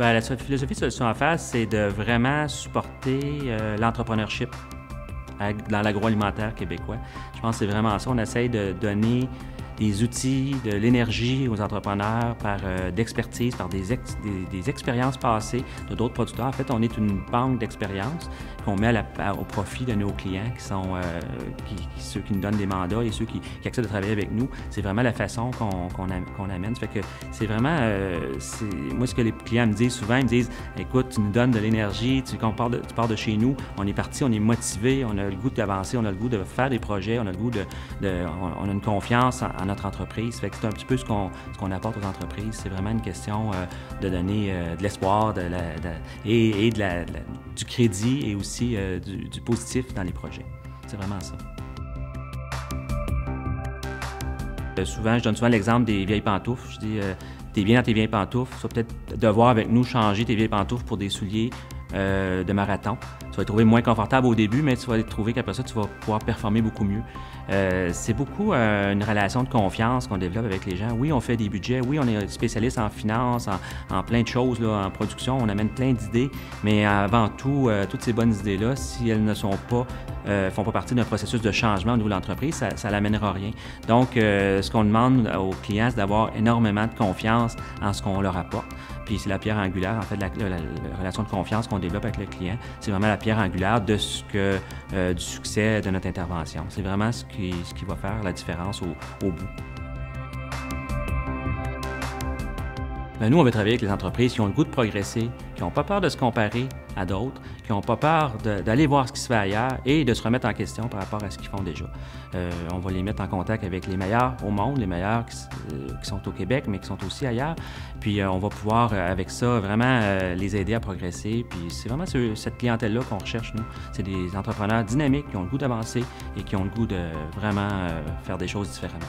Bien, la philosophie de Solutions à faire, c'est de vraiment supporter l'entrepreneurship dans l'agroalimentaire québécois. Je pense que c'est vraiment ça. On essaye de donner des outils, de l'énergie aux entrepreneurs par d'expertise, par des expériences passées de d'autres producteurs. En fait, on est une banque d'expériences qu'on met au profit de nos clients qui sont ceux qui nous donnent des mandats et ceux qui acceptent de travailler avec nous. C'est vraiment la façon qu'on amène. Ça fait que c'est vraiment, moi ce que les clients me disent souvent, ils me disent, écoute, tu nous donnes de l'énergie, tu pars de chez nous, on est parti, on est motivé, on a le goût d'avancer, on a le goût de faire des projets, on a le goût on a une confiance en notre entreprise. Ça fait que c'est un petit peu ce qu'on apporte aux entreprises. C'est vraiment une question de donner de l'espoir et du crédit et aussi du positif dans les projets. C'est vraiment ça. Souvent, je donne souvent l'exemple des vieilles pantoufles. Je dis, t'es bien dans tes vieilles pantoufles, tu vas peut-être devoir avec nous changer tes vieilles pantoufles pour des souliers de marathon. Tu vas les trouver moins confortable au début, mais tu vas trouver qu'après ça, tu vas pouvoir performer beaucoup mieux. C'est beaucoup une relation de confiance qu'on développe avec les gens. Oui, on fait des budgets, oui, on est spécialiste en finance, en plein de choses, là, en production, on amène plein d'idées, mais avant tout, toutes ces bonnes idées-là, si elles ne font pas partie d'un processus de changement au niveau de l'entreprise, ça l'amènera rien. Donc, ce qu'on demande aux clients, c'est d'avoir énormément de confiance en ce qu'on leur apporte. Puis c'est la pierre angulaire, en fait, la relation de confiance qu'on développe avec le client. C'est vraiment la pierre angulaire de du succès de notre intervention. C'est vraiment ce qui va faire la différence au bout. Bien, nous, on veut travailler avec les entreprises qui ont le goût de progresser, qui n'ont pas peur de se comparer à d'autres, qui n'ont pas peur d'aller voir ce qui se fait ailleurs et de se remettre en question par rapport à ce qu'ils font déjà. On va les mettre en contact avec les meilleurs au monde, les meilleurs qui sont au Québec, mais qui sont aussi ailleurs. Puis on va pouvoir, avec ça, vraiment les aider à progresser. Puis c'est vraiment cette clientèle-là qu'on recherche, nous. C'est des entrepreneurs dynamiques qui ont le goût d'avancer et qui ont le goût de vraiment faire des choses différemment.